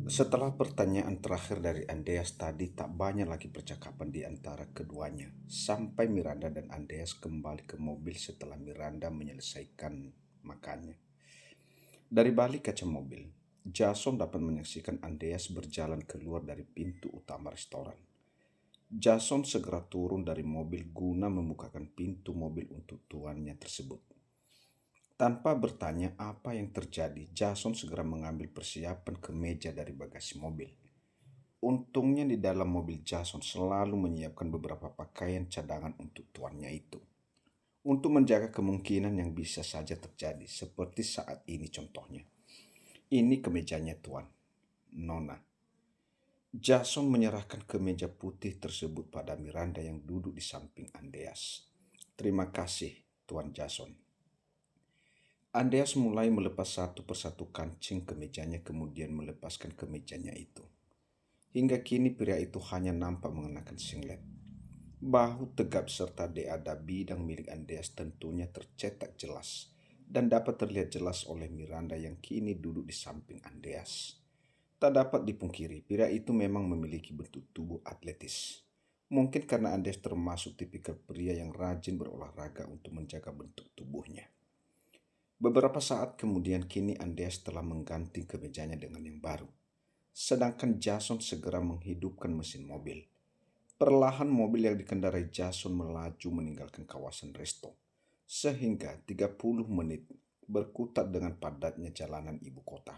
Setelah pertanyaan terakhir dari Andreas tadi, tak banyak lagi percakapan di antara keduanya. Sampai Miranda dan Andreas kembali ke mobil setelah Miranda menyelesaikan makannya. Dari balik kaca mobil, Jason dapat menyaksikan Andreas berjalan keluar dari pintu utama restoran. Jason segera turun dari mobil guna membukakan pintu mobil untuk tuannya tersebut. Tanpa bertanya apa yang terjadi, Jason segera mengambil persiapan kemeja dari bagasi mobil. Untungnya di dalam mobil Jason selalu menyiapkan beberapa pakaian cadangan untuk tuannya itu. Untuk menjaga kemungkinan yang bisa saja terjadi, seperti saat ini contohnya. Ini kemejanya tuan, Nona. Jason menyerahkan kemeja putih tersebut pada Miranda yang duduk di samping Andreas. Terima kasih, Tuan Jason. Andreas mulai melepas satu persatu kancing kemejanya kemudian melepaskan kemejanya itu. Hingga kini pria itu hanya nampak mengenakan singlet. Bahu tegap serta deada bidang milik Andreas tentunya tercetak jelas dan dapat terlihat jelas oleh Miranda yang kini duduk di samping Andreas. Tak dapat dipungkiri, pria itu memang memiliki bentuk tubuh atletis. Mungkin karena Andreas termasuk tipikal pria yang rajin berolahraga untuk menjaga bentuk tubuhnya. Beberapa saat kemudian kini Andreas telah mengganti kemejanya dengan yang baru. Sedangkan Jason segera menghidupkan mesin mobil. Perlahan mobil yang dikendarai Jason melaju meninggalkan kawasan resto. Sehingga 30 menit berkutat dengan padatnya jalanan ibu kota.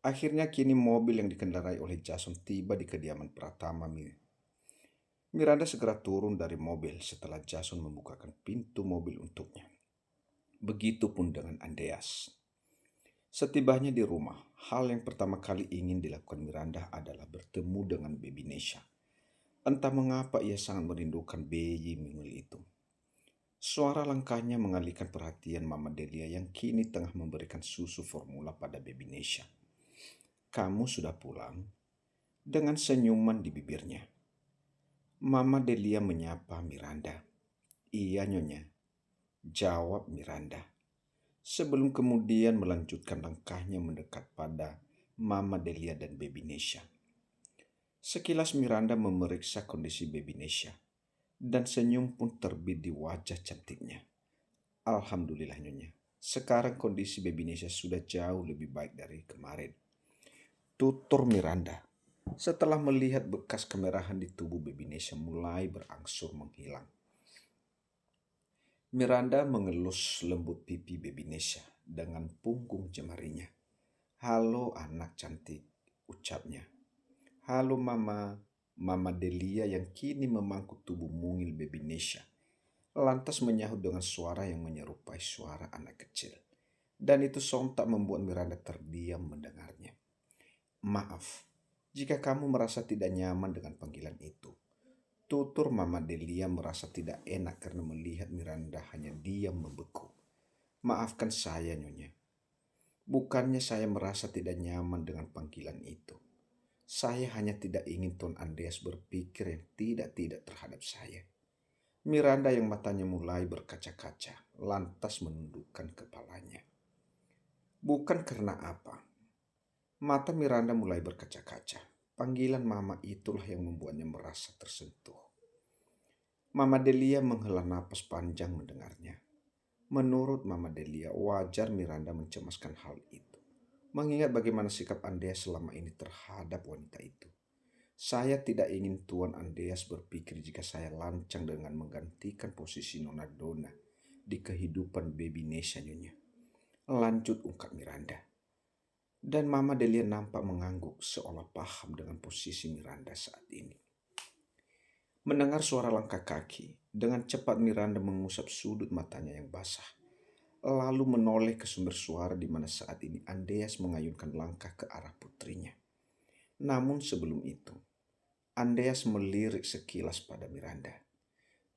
Akhirnya kini mobil yang dikendarai oleh Jason tiba di kediaman Pratama. Miranda segera turun dari mobil setelah Jason membukakan pintu mobil untuknya. Begitupun dengan Andreas. Setibanya di rumah, hal yang pertama kali ingin dilakukan Miranda adalah bertemu dengan Baby Nesha. Entah mengapa ia sangat merindukan bayi mungil itu. Suara langkahnya mengalihkan perhatian Mama Delia yang kini tengah memberikan susu formula pada Baby Nesha. Kamu sudah pulang? Dengan senyuman di bibirnya. Mama Delia menyapa Miranda. Iya nyonya, jawab Miranda. Sebelum kemudian melanjutkan langkahnya mendekat pada Mama Delia dan Baby Nesha. Sekilas Miranda memeriksa kondisi Baby Nesha, dan senyum pun terbit di wajah cantiknya. Alhamdulillah nyonya, sekarang kondisi Baby Nesha sudah jauh lebih baik dari kemarin. Tutur Miranda, setelah melihat bekas kemerahan di tubuh Baby Nesha mulai berangsur menghilang. Miranda mengelus lembut pipi Baby Nesha dengan punggung jemarinya. Halo anak cantik, ucapnya. Halo mama, Mama Delia yang kini memangku tubuh mungil Baby Nesha. Lantas menyahut dengan suara yang menyerupai suara anak kecil. Dan itu sontak membuat Miranda terdiam mendengarnya. Maaf, jika kamu merasa tidak nyaman dengan panggilan itu. Tutur Mama Delia merasa tidak enak karena melihat Miranda hanya diam membeku. Maafkan saya nyonya. Bukannya saya merasa tidak nyaman dengan panggilan itu. Saya hanya tidak ingin Tuan Andreas berpikir yang tidak-tidak terhadap saya. Miranda yang matanya mulai berkaca-kaca, lantas menundukkan kepalanya. Bukan karena apa. Mata Miranda mulai berkaca-kaca. Panggilan mama itulah yang membuatnya merasa tersentuh. Mama Delia menghela napas panjang mendengarnya. Menurut Mama Delia, wajar Miranda mencemaskan hal itu. Mengingat bagaimana sikap Andreas selama ini terhadap wanita itu. Saya tidak ingin Tuan Andreas berpikir jika saya lancang dengan menggantikan posisi Nona Donna di kehidupan Baby Nesha nyonya. Lanjut ungkap Miranda. Dan Mama Delia nampak mengangguk seolah paham dengan posisi Miranda saat ini. Mendengar suara langkah kaki, dengan cepat Miranda mengusap sudut matanya yang basah. Lalu menoleh ke sumber suara di mana saat ini Andreas mengayunkan langkah ke arah putrinya. Namun sebelum itu, Andreas melirik sekilas pada Miranda.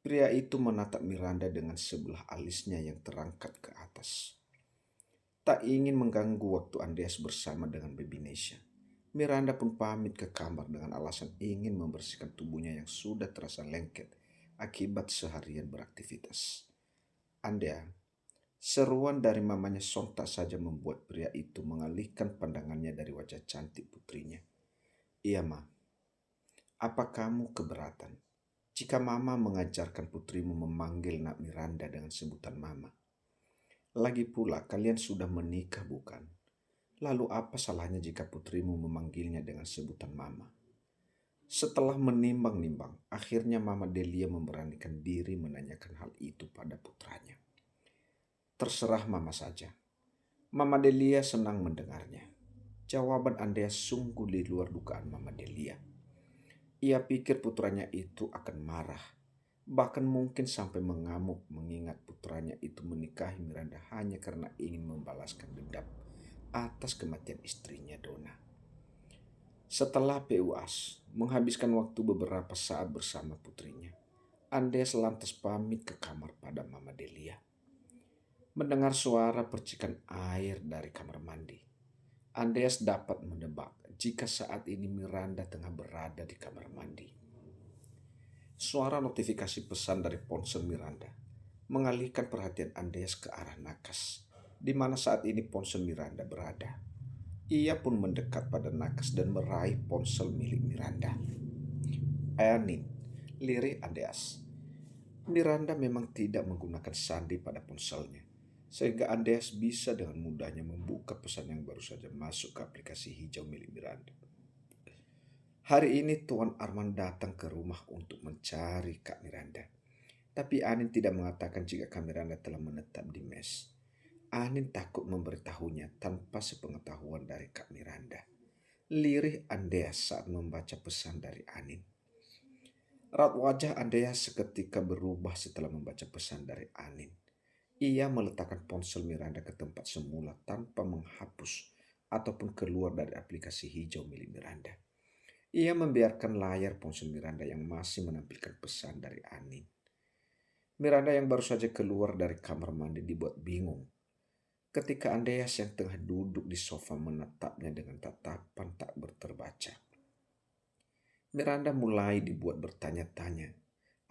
Pria itu menatap Miranda dengan sebelah alisnya yang terangkat ke atas. Tak ingin mengganggu waktu Andreas bersama dengan Baby Nesha, Miranda pun pamit ke kamar dengan alasan ingin membersihkan tubuhnya yang sudah terasa lengket akibat seharian beraktivitas. Anda, Seruan dari mamanya sontak saja membuat pria itu mengalihkan pandangannya dari wajah cantik putrinya. Iya, Ma. Apa kamu keberatan jika Mama mengajarkan putrimu memanggil Nak Miranda dengan sebutan Mama? Lagi pula kalian sudah menikah, bukan? Lalu apa salahnya jika putrimu memanggilnya dengan sebutan Mama? Setelah menimbang-nimbang, akhirnya Mama Delia memberanikan diri menanyakan hal itu pada putranya. Terserah Mama saja. Mama Delia senang mendengarnya. Jawaban Andreas sungguh di luar dugaan Mama Delia. Ia pikir putranya itu akan marah, bahkan mungkin sampai mengamuk mengingat putranya itu menikahi Miranda hanya karena ingin membalaskan dendam atas kematian istrinya Donna. Setelah PUAS menghabiskan waktu beberapa saat bersama putrinya, Andreas lantas pamit ke kamar pada Mama Delia. Mendengar suara percikan air dari kamar mandi, Andreas dapat menebak jika saat ini Miranda tengah berada di kamar mandi. Suara notifikasi pesan dari ponsel Miranda mengalihkan perhatian Andreas ke arah Nakas, di mana saat ini ponsel Miranda berada. Ia pun mendekat pada Nakas dan meraih ponsel milik Miranda. Anin, lirik Andreas. Miranda memang tidak menggunakan sandi pada ponselnya, sehingga Andreas bisa dengan mudahnya membuka pesan yang baru saja masuk ke aplikasi hijau milik Miranda. Hari ini Tuan Arman datang ke rumah untuk mencari Kak Miranda. Tapi Anin tidak mengatakan jika Kak Miranda telah menetap di mes. Anin takut memberitahunya tanpa sepengetahuan dari Kak Miranda. Lirih Andreas saat membaca pesan dari Anin. Raut wajah Andreas seketika berubah setelah membaca pesan dari Anin. Ia meletakkan ponsel Miranda ke tempat semula tanpa menghapus ataupun keluar dari aplikasi hijau milik Miranda. Ia membiarkan layar ponsel Miranda yang masih menampilkan pesan dari Anin. Miranda yang baru saja keluar dari kamar mandi dibuat bingung ketika Andreas yang tengah duduk di sofa menatapnya dengan tatapan tak berterbaca. Miranda mulai dibuat bertanya-tanya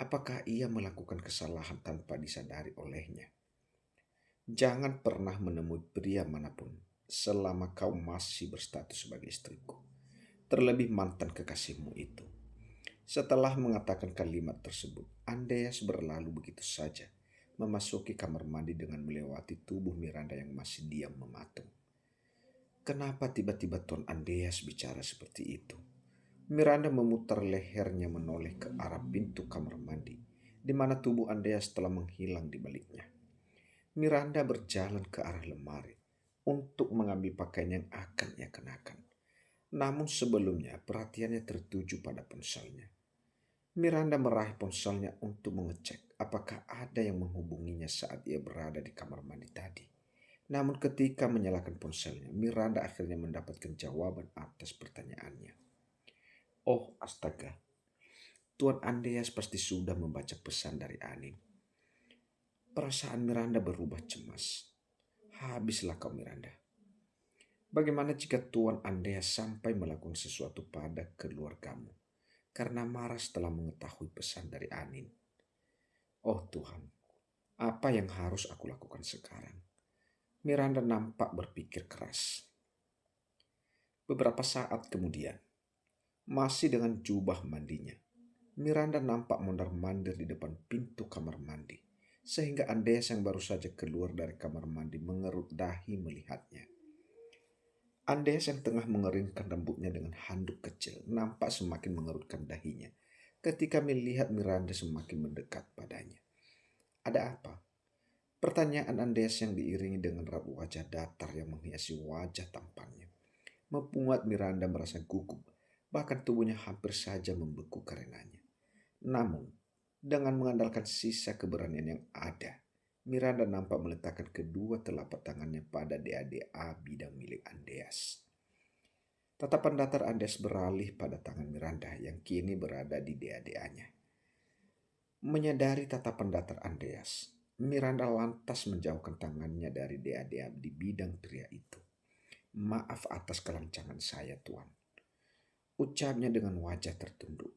apakah ia melakukan kesalahan tanpa disadari olehnya. Jangan pernah menemui pria manapun selama kau masih berstatus sebagai istriku, terlebih mantan kekasihmu itu. Setelah mengatakan kalimat tersebut, Andreas berlalu begitu saja, memasuki kamar mandi dengan melewati tubuh Miranda yang masih diam mematung. Kenapa tiba-tiba Tuan Andreas bicara seperti itu? Miranda memutar lehernya menoleh ke arah pintu kamar mandi, di mana tubuh Andreas telah menghilang di baliknya. Miranda berjalan ke arah lemari untuk mengambil pakaian yang akan ia kenakan. Namun sebelumnya perhatiannya tertuju pada ponselnya. Miranda meraih ponselnya untuk mengecek apakah ada yang menghubunginya saat ia berada di kamar mandi tadi. Namun ketika menyalakan ponselnya, Miranda akhirnya mendapatkan jawaban atas pertanyaannya. Oh astaga, Tuan Andreas pasti sudah membaca pesan dari Anin. Perasaan Miranda berubah cemas. Habislah kau Miranda. Bagaimana jika Tuan Andreas sampai melakukan sesuatu pada keluargamu karena marah setelah mengetahui pesan dari Anin? Oh Tuhan, apa yang harus aku lakukan sekarang? Miranda nampak berpikir keras. Beberapa saat kemudian, masih dengan jubah mandinya, Miranda nampak mondar-mandir di depan pintu kamar mandi, sehingga Andreas yang baru saja keluar dari kamar mandi mengerut dahi melihatnya. Andreas yang tengah mengeringkan rambutnya dengan handuk kecil nampak semakin mengerutkan dahinya ketika melihat Miranda semakin mendekat padanya. Ada apa? Pertanyaan Andreas yang diiringi dengan raut wajah datar yang menghiasi wajah tampannya membuat Miranda merasa gugup, bahkan tubuhnya hampir saja membeku karenanya. Namun, dengan mengandalkan sisa keberanian yang ada, Miranda nampak meletakkan kedua telapak tangannya pada DADA bidang milik Andreas. Tatapan datar Andreas beralih pada tangan Miranda yang kini berada di DADA-nya. Menyadari tatapan datar Andreas, Miranda lantas menjauhkan tangannya dari DADA di bidang pria itu. Maaf atas kelancangan saya, Tuan. Ucapnya dengan wajah tertunduk.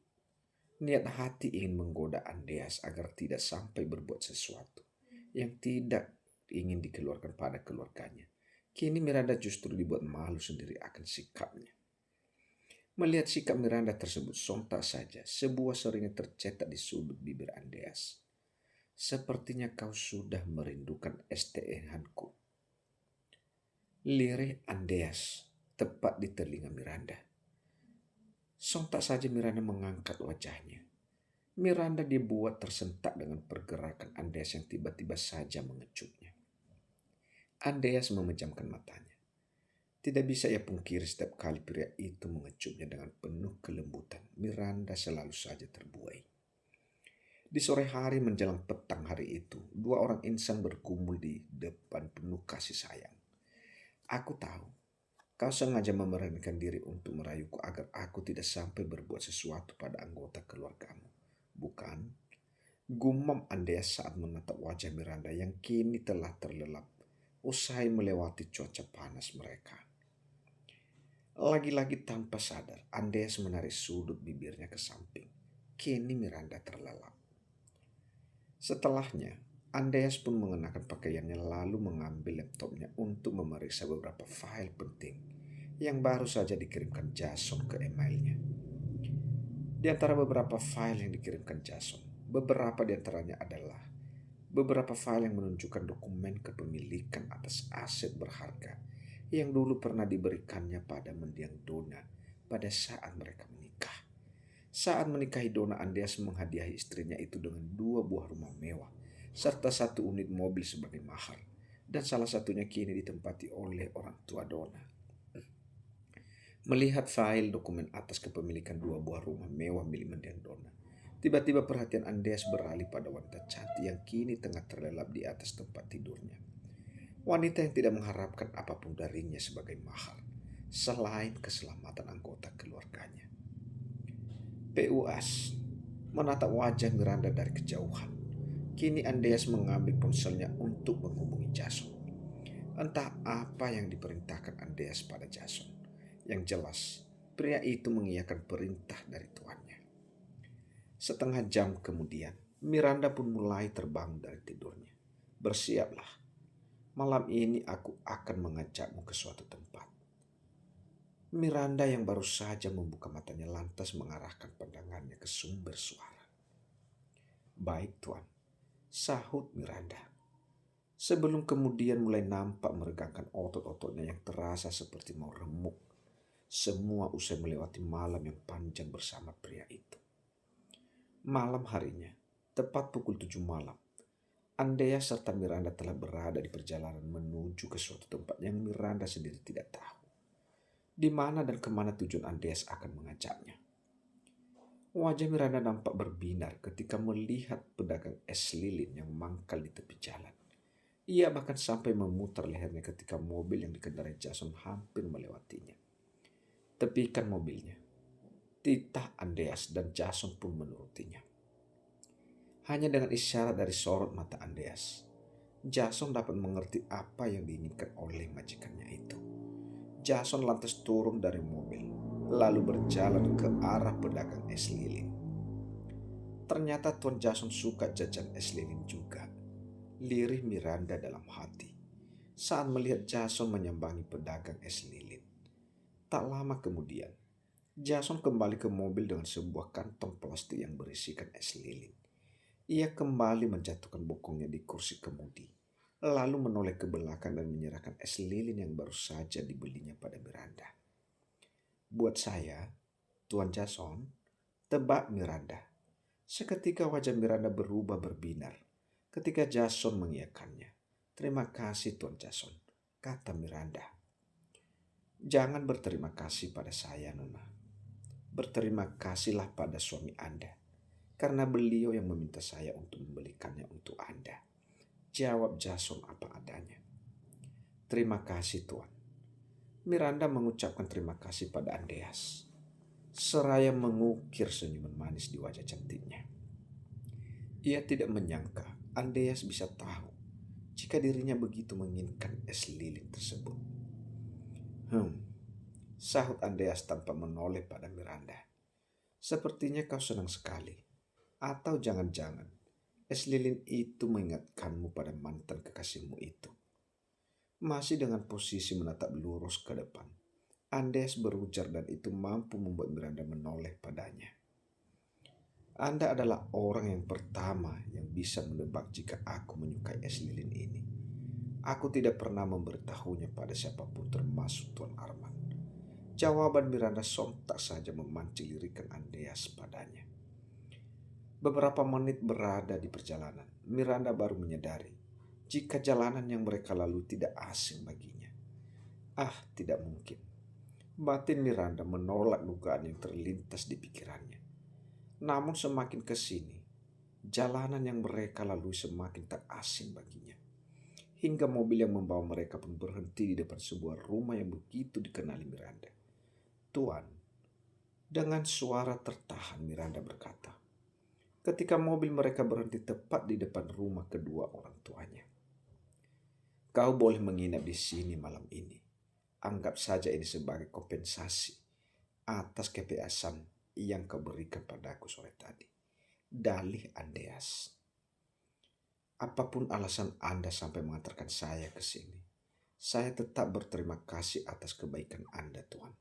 Niat hati ingin menggoda Andreas agar tidak sampai berbuat sesuatu yang tidak ingin dikeluarkan pada keluarganya. Kini Miranda justru dibuat malu sendiri akan sikapnya. Melihat sikap Miranda tersebut, sontak saja sebuah seringai tercetak di sudut bibir Andreas. Sepertinya kau sudah merindukan STE-hanku. Lirih Andreas tepat di telinga Miranda. Sontak saja Miranda mengangkat wajahnya. Miranda dibuat tersentak dengan pergerakan Andreas yang tiba-tiba saja mengecupnya. Andreas memejamkan matanya. Tidak bisa ia pungkiri setiap kali pria itu mengecupnya dengan penuh kelembutan. Miranda selalu saja terbuai. Di sore hari menjelang petang hari itu, dua orang insan bergumul di depan penuh kasih sayang. Aku tahu, kau sengaja memberanikan diri untuk merayuku agar aku tidak sampai berbuat sesuatu pada anggota keluargamu. Bukan? Gumam Andreas saat menatap wajah Miranda yang kini telah terlelap usai melewati cuaca panas mereka. Lagi-lagi tanpa sadar, Andreas menarik sudut bibirnya ke samping. Kini Miranda terlelap. Setelahnya, Andreas pun mengenakan pakaiannya lalu mengambil laptopnya untuk memeriksa beberapa file penting yang baru saja dikirimkan Jason ke emailnya. Di antara beberapa file yang dikirimkan Jason, beberapa di antaranya adalah beberapa file yang menunjukkan dokumen kepemilikan atas aset berharga yang dulu pernah diberikannya pada mendiang Donna pada saat mereka menikah. Saat menikahi Donna, Andreas menghadiahi istrinya itu dengan 2 buah rumah mewah serta 1 unit mobil sebagai mahar, dan salah satunya kini ditempati oleh orang tua Donna. Melihat file dokumen atas kepemilikan 2 buah rumah mewah milik mendiang Donna, tiba-tiba perhatian Andreas beralih pada wanita cantik yang kini tengah terlelap di atas tempat tidurnya. Wanita yang tidak mengharapkan apapun darinya sebagai mahar, selain keselamatan anggota keluarganya. PUAS menatap wajah Miranda dari kejauhan. Kini Andreas mengambil ponselnya untuk menghubungi Jason. Entah apa yang diperintahkan Andreas pada Jason. Yang jelas, pria itu mengiyakan perintah dari tuannya. Setengah jam kemudian, Miranda pun mulai terbangun dari tidurnya. Bersiaplah, malam ini aku akan mengajakmu ke suatu tempat. Miranda yang baru saja membuka matanya lantas mengarahkan pandangannya ke sumber suara. Baik tuan, sahut Miranda. Sebelum kemudian mulai nampak meregangkan otot-ototnya yang terasa seperti mau remuk. Semua usai melewati malam yang panjang bersama pria itu. Malam harinya, tepat pukul 7 malam, Andreas serta Miranda telah berada di perjalanan menuju ke suatu tempat yang Miranda sendiri tidak tahu. Di mana dan kemana tujuan Andreas akan mengajaknya. Wajah Miranda nampak berbinar ketika melihat pedagang es lilin yang mangkal di tepi jalan. Ia bahkan sampai memutar lehernya ketika mobil yang dikendarai Jason hampir melewatinya. Tepikan mobilnya. Titah Andreas dan Jason pun menurutinya. Hanya dengan isyarat dari sorot mata Andreas, Jason dapat mengerti apa yang diinginkan oleh majikannya itu. Jason lantas turun dari mobil, lalu berjalan ke arah pedagang es lilin. Ternyata Tuan Jason suka jajan es lilin juga. Lirih Miranda dalam hati saat melihat Jason menyambangi pedagang es lilin. Tak lama kemudian, Jason kembali ke mobil dengan sebuah kantong plastik yang berisikan es lilin. Ia kembali menjatuhkan bokongnya di kursi kemudi, lalu menoleh ke belakang dan menyerahkan es lilin yang baru saja dibelinya pada Miranda. Buat saya, Tuan Jason, tebak Miranda. Seketika wajah Miranda berubah berbinar ketika Jason mengiyakannya. Terima kasih Tuan Jason, kata Miranda. Jangan berterima kasih pada saya, Nona. Berterima kasihlah pada suami Anda, karena beliau yang meminta saya untuk membelikannya untuk Anda. Jawab Jason apa adanya. Terima kasih Tuan. Miranda mengucapkan terima kasih pada Andreas, seraya mengukir senyuman manis di wajah cantiknya. Ia tidak menyangka Andreas bisa tahu jika dirinya begitu menginginkan es lilin tersebut. Sahut Andreas tanpa menoleh pada Miranda. Sepertinya kau senang sekali. Atau jangan-jangan Es lilin itu mengingatkanmu pada mantan kekasihmu itu. Masih dengan posisi menatap lurus ke depan, Andes berujar dan itu mampu membuat Miranda menoleh padanya. Anda adalah orang yang pertama yang bisa menebak jika aku menyukai es lilin ini. Aku tidak pernah memberitahunya pada siapapun termasuk Tuan Arman. Jawaban Miranda sontak saja memancing lirikan Andreas padanya. Beberapa menit berada di perjalanan, Miranda baru menyadari jika jalanan yang mereka lalui tidak asing baginya. Tidak mungkin. Batin Miranda menolak dugaan yang terlintas di pikirannya. Namun semakin ke sini, jalanan yang mereka lalui semakin tak asing baginya. Hingga mobil yang membawa mereka pun berhenti di depan sebuah rumah yang begitu dikenali Miranda. "Tuan," dengan suara tertahan Miranda berkata, ketika mobil mereka berhenti tepat di depan rumah kedua orang tuanya. "Kau boleh menginap di sini malam ini. Anggap saja ini sebagai kompensasi atas kepeasan yang kau berikan padaku sore tadi." Dalih Andreas. "Apapun alasan Anda sampai mengantarkan saya ke sini, saya tetap berterima kasih atas kebaikan Anda, Tuan."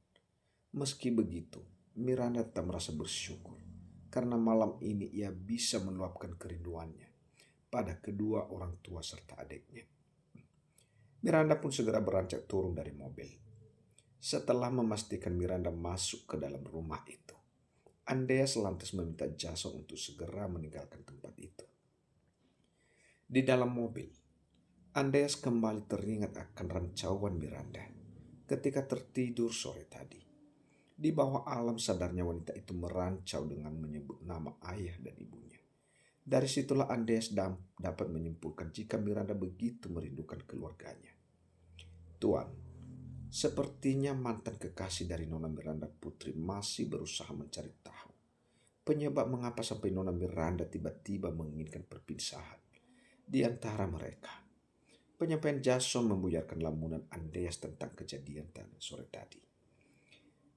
Meski begitu, Miranda tetap merasa bersyukur karena malam ini ia bisa meluapkan kerinduannya pada kedua orang tua serta adiknya. Miranda pun segera beranjak turun dari mobil. Setelah memastikan Miranda masuk ke dalam rumah itu, Andreas lantas meminta Jason untuk segera meninggalkan tempat itu. Di dalam mobil, Andreas kembali teringat akan rancauan Miranda ketika tertidur sore tadi. Di bawah alam sadarnya wanita itu merancau dengan menyebut nama ayah dan ibunya. Dari situlah Andreas dapat menyimpulkan jika Miranda begitu merindukan keluarganya. "Tuan, sepertinya mantan kekasih dari Nona Miranda Putri masih berusaha mencari tahu penyebab mengapa sampai Nona Miranda tiba-tiba menginginkan perpisahan di antara mereka." Penyampaian Jason membuyarkan lamunan Andreas tentang kejadian sore tadi.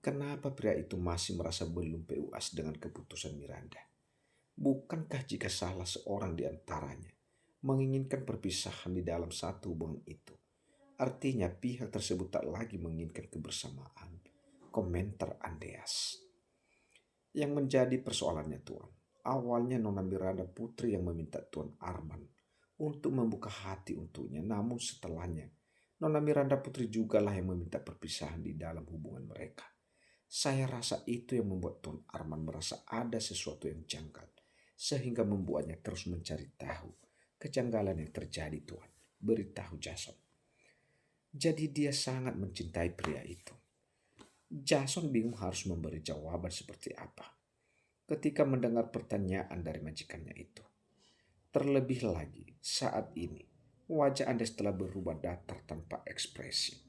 Kenapa pria itu masih merasa belum puas dengan keputusan Miranda? Bukankah jika salah seorang di antaranya menginginkan perpisahan di dalam satu hubungan itu, artinya pihak tersebut tak lagi menginginkan kebersamaan? Komentar Andreas. Yang menjadi persoalannya, Tuan, awalnya Nona Miranda Putri yang meminta Tuan Arman untuk membuka hati untuknya, namun setelahnya Nona Miranda Putri jugalah yang meminta perpisahan di dalam hubungan mereka. Saya rasa itu yang membuat Tuan Arman merasa ada sesuatu yang janggal, sehingga membuatnya terus mencari tahu kejanggalan yang terjadi, Tuan, beritahu Jason. Jadi dia sangat mencintai pria itu. Jason bingung harus memberi jawaban seperti apa ketika mendengar pertanyaan dari majikannya itu. Terlebih lagi saat ini wajah Anda telah berubah datar tanpa ekspresi.